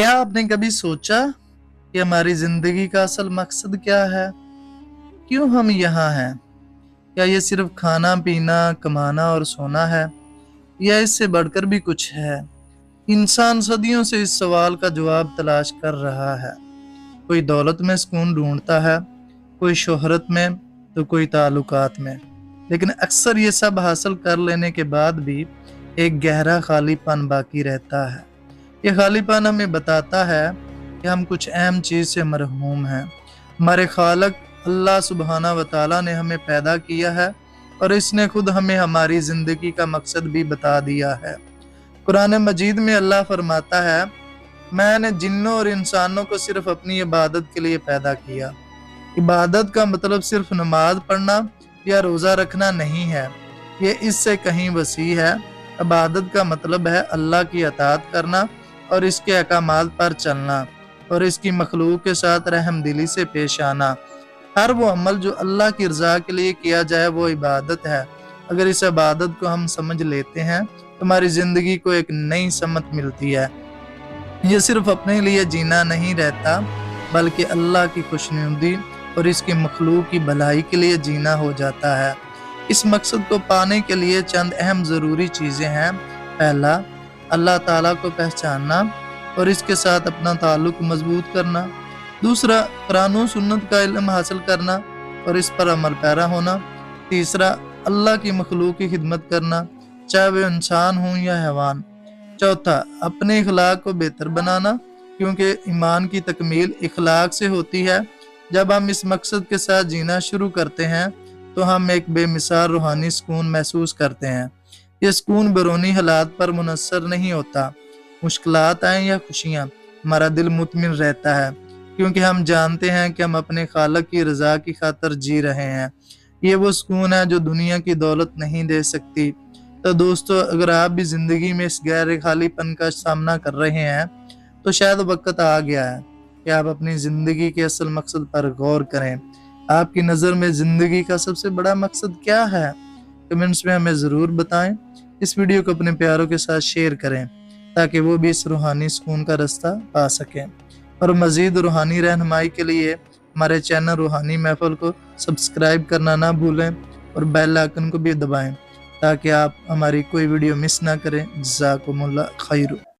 क्या आपने कभी सोचा कि हमारी जिंदगी का असल मकसद क्या है? क्यों हम यहाँ हैं? क्या ये सिर्फ खाना पीना कमाना और सोना है, या इससे बढ़कर भी कुछ है? इंसान सदियों से इस सवाल का जवाब तलाश कर रहा है। कोई दौलत में सुकून ढूंढता है, कोई शोहरत में, तो कोई ताल्लुकात में। लेकिन अक्सर ये सब हासिल कर लेने के बाद भी एक गहरा खालीपन बाकी रहता है। ये खालीपन हमें बताता है कि हम कुछ अहम चीज़ से मरहूम हैं। हमारे खालक अल्लाह सुब्हाना व तआला ने हमें पैदा किया है और इसने खुद हमें हमारी ज़िंदगी का मकसद भी बता दिया है। कुरान मजीद में अल्लाह फरमाता है, मैंने जिन्नों और इंसानों को सिर्फ अपनी इबादत के लिए पैदा किया। इबादत का मतलब सिर्फ नमाज पढ़ना या रोज़ा रखना नहीं है, ये इससे कहीं वसी है। इबादत का मतलब है अल्लाह की अताअत करना और इसके अहकामात पर चलना और इसकी मखलूक के साथ रहमदिली से पेश आना। हर वो अमल जो अल्लाह की रज़ा के लिए किया जाए वो इबादत है। अगर इस इबादत को हम समझ लेते हैं तो हमारी ज़िंदगी को एक नई समत मिलती है। ये सिर्फ अपने लिए जीना नहीं रहता, बल्कि अल्लाह की खुशनुदी और इसकी मखलूक की भलाई के लिए जीना हो जाता है। इस मकसद को पाने के लिए चंद अहम ज़रूरी चीज़ें हैं। पहला, अल्लाह ताला को पहचानना और इसके साथ अपना ताल्लुक मजबूत करना। दूसरा, कुरान और सुन्नत का इल्म हासिल करना और इस पर अमल पैरा होना। तीसरा, अल्लाह की मखलूक की खिदमत करना, चाहे वे इंसान हों या हैवान। चौथा, अपने इखलाक को बेहतर बनाना, क्योंकि ईमान की तकमील इखलाक से होती है। जब हम इस मकसद के साथ जीना शुरू करते हैं तो हम एक बेमिसाल रूहानी सुकून महसूस करते हैं। ये सुकून बैरूनी हालात पर मुनहसर नहीं होता। मुश्किलात आए या खुशियाँ, हमारा दिल मुतमिन रहता है, क्योंकि हम जानते हैं कि हम अपने खालक की रज़ा की खातिर जी रहे हैं। ये वो सुकून है जो दुनिया की दौलत नहीं दे सकती। तो दोस्तों, अगर आप भी ज़िंदगी में इस गहरे खालीपन का सामना कर रहे हैं तो शायद वक्त आ गया है कि आप अपनी ज़िंदगी के असल मकसद पर गौर करें। आपकी नज़र में ज़िंदगी का सबसे बड़ा मकसद क्या है? कमेंट्स में हमें ज़रूर बताएं। इस वीडियो को अपने प्यारों के साथ शेयर करें ताकि वो भी इस रूहानी सुकून का रास्ता पा सकें। और मज़ीद रूहानी रहनुमाई के लिए हमारे चैनल रूहानी महफिल को सब्सक्राइब करना ना भूलें और बेल आइकन को भी दबाएं ताकि आप हमारी कोई वीडियो मिस ना करें। जज़ाकुमुल्लाह खैर।